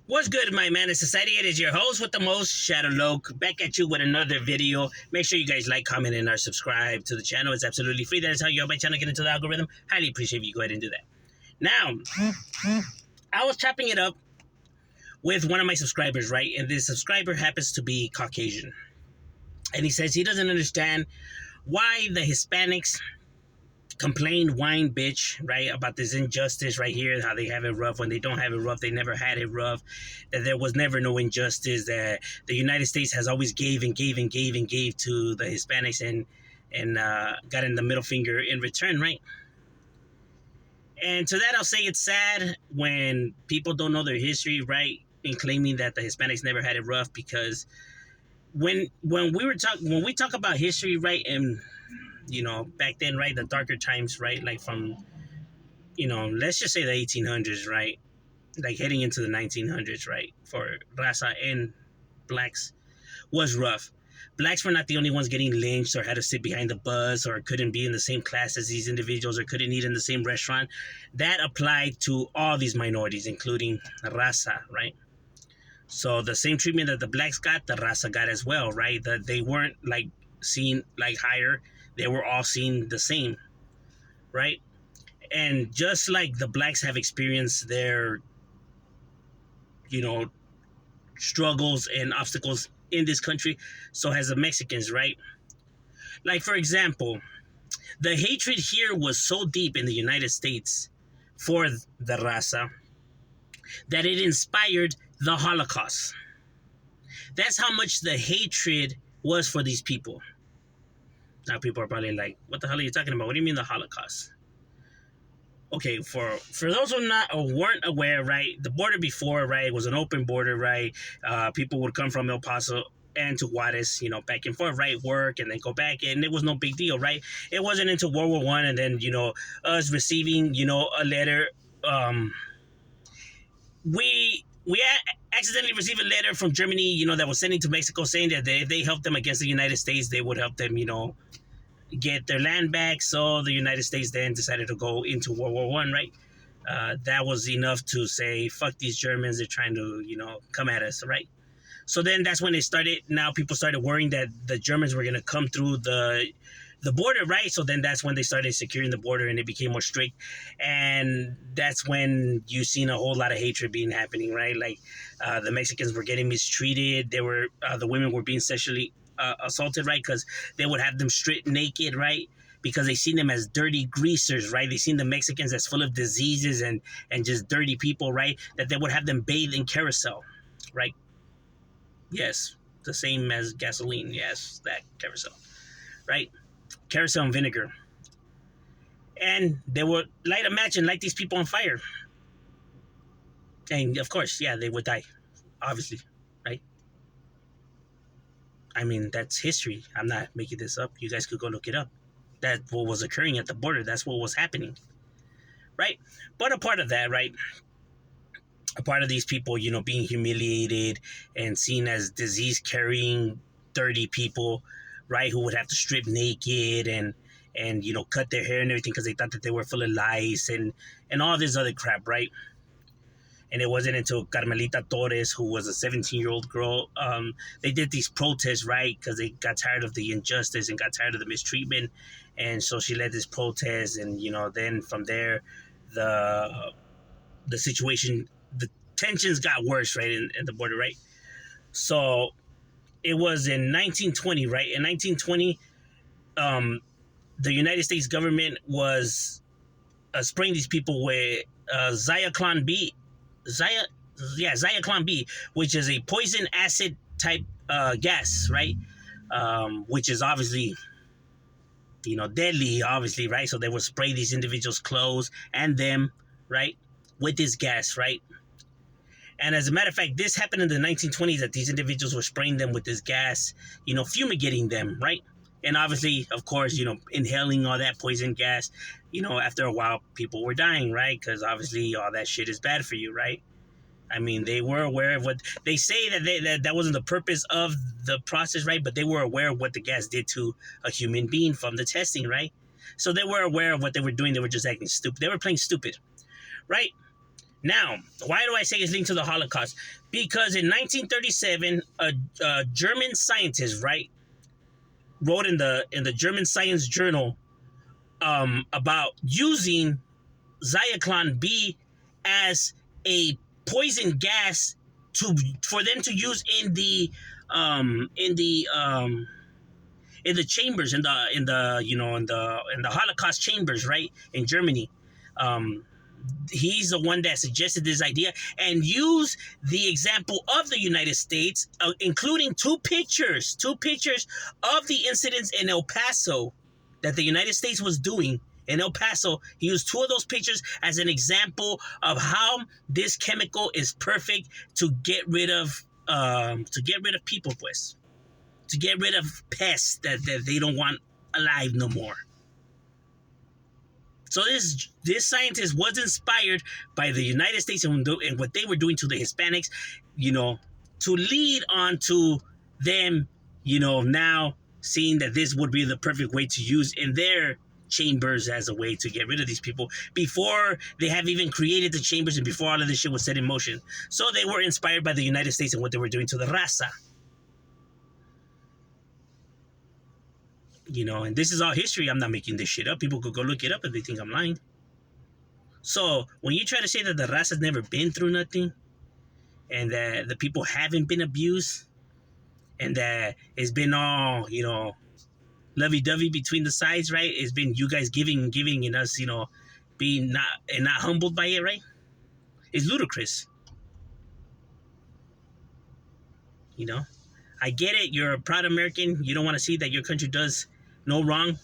What's good, my man in society? It is your host with the most, Shadow Loke, back at you with another video. Make sure you guys like, comment, and subscribe to the channel. It's absolutely free. That is how you help my channel get into the algorithm. Highly appreciate if you go ahead and do that. Now, I was chopping it up with one of my subscribers, right? And this subscriber happens to be Caucasian. And he says he doesn't understand why the Hispanics complain, whine, bitch, right, about this injustice right here, how they have it rough when they don't have it rough. They never had it rough, that there was never no injustice, that the United States has always gave and gave and gave and gave to the Hispanics and got in the middle finger in return, right? And to that, I'll say it's sad when people don't know their history, right, in claiming that the Hispanics never had it rough, because when we talk about history, right, and back then, right, the darker times, right, like from, let's just say the 1800s, right, like heading into the 1900s, right, for raza and blacks was rough. Blacks were not the only ones getting lynched or had to sit behind the bus or couldn't be in the same class as these individuals or couldn't eat in the same restaurant. That applied to all these minorities, including raza, right? So the same treatment that the blacks got, the raza got as well, right? That they weren't like seen like higher. They were all seen the same, right? And just like the blacks have experienced their, struggles and obstacles in this country, so has the Mexicans, right? Like, for example, the hatred here was so deep in the United States for the raza that it inspired the Holocaust. That's how much the hatred was for these people. Now people are probably like, what the hell are you talking about? What do you mean the Holocaust? Okay, for those who weren't aware, right, the border before, right, was an open border, right? People would come from El Paso and to Juarez, back and forth, right, work and then go back, and it was no big deal, right? It wasn't until World War One, and then us receiving a letter. We accidentally received a letter from Germany, that was sending to Mexico, saying that if they helped them against the United States, they would help them, get their land back. So the United States then decided to go into World War One, right? That was enough to say, fuck these Germans, they're trying to, come at us, right? So then that's when they started, now people started worrying that the Germans were going to come through the border, right? So then that's when they started securing the border and it became more strict. And that's when you seen a whole lot of hatred being happening, right? Like the Mexicans were getting mistreated. They were, the women were being sexually assaulted, right? Because they would have them stripped naked, right? Because they seen them as dirty greasers, right? They seen the Mexicans as full of diseases and just dirty people, right? That they would have them bathe in carousel, right? Yes, the same as gasoline. Yes, that carousel, right? Carousel and vinegar. And they would light a match and light these people on fire. And of course, yeah, they would die, obviously, right? I mean, that's history. I'm not making this up. You guys could go look it up. That's what was occurring at the border. That's what was happening, right? But a part of that, right? A part of these people, being humiliated and seen as disease-carrying, dirty people, right, who would have to strip naked and cut their hair and everything because they thought that they were full of lice and all this other crap, right? And it wasn't until Carmelita Torres, who was a 17-year-old girl, they did these protests, right, because they got tired of the injustice and got tired of the mistreatment. And so she led this protest, and, then from there, the situation, the tensions got worse, right, in the border, right? So it was in 1920, right? In 1920, the United States government was spraying these people with Zyklon B, which is a poison acid type gas, right? Which is obviously, deadly, obviously, right? So they would spray these individuals' clothes and them, right, with this gas, right? And as a matter of fact, this happened in the 1920s, that these individuals were spraying them with this gas, fumigating them, right? And obviously, of course, inhaling all that poison gas, after a while, people were dying, right? Because obviously all that shit is bad for you, right? I mean, they were aware of what they say, that wasn't the purpose of the process, right? But they were aware of what the gas did to a human being from the testing, right? So they were aware of what they were doing. They were just acting stupid. They were playing stupid, right? Now, why do I say it's linked to the Holocaust? Because in 1937, a German scientist, right, wrote in the German Science Journal about using Zyklon B as a poison gas to for them to use um, in the um, in the chambers in the Holocaust chambers, right, in Germany. Um, he's the one that suggested this idea and used the example of the United States, including two pictures of the incidents in El Paso that the United States was doing in El Paso. He used two of those pictures as an example of how this chemical is perfect to get rid of people, pues, to get rid of pests that they don't want alive no more. So this scientist was inspired by the United States and what they were doing to the Hispanics, to lead on to them, now seeing that this would be the perfect way to use in their chambers as a way to get rid of these people before they have even created the chambers and before all of this shit was set in motion. So they were inspired by the United States and what they were doing to the raza. And this is all history. I'm not making this shit up. People could go look it up if they think I'm lying. So when you try to say that the race has never been through nothing, and that the people haven't been abused, and that it's been all, lovey-dovey between the sides, right? It's been you guys giving, and us, being not humbled by it, right? It's ludicrous. I get it. You're a proud American. You don't want to see that your country does no wrong.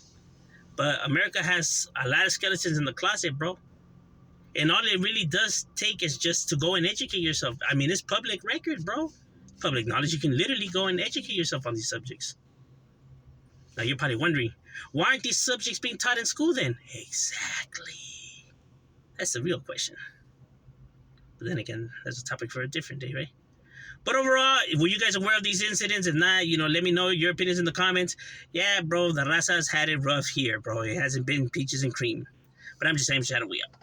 But America has a lot of skeletons in the closet, bro. And all it really does take is just to go and educate yourself. I mean, it's public record, bro. Public knowledge. You can literally go and educate yourself on these subjects. Now, you're probably wondering, why aren't these subjects being taught in school then? Exactly. That's the real question. But then again, that's a topic for a different day, right? But overall, were you guys aware of these incidents? If not, let me know your opinions in the comments. Yeah, bro, the raza's had it rough here, bro. It hasn't been peaches and cream. But I'm just saying, shout out, we up.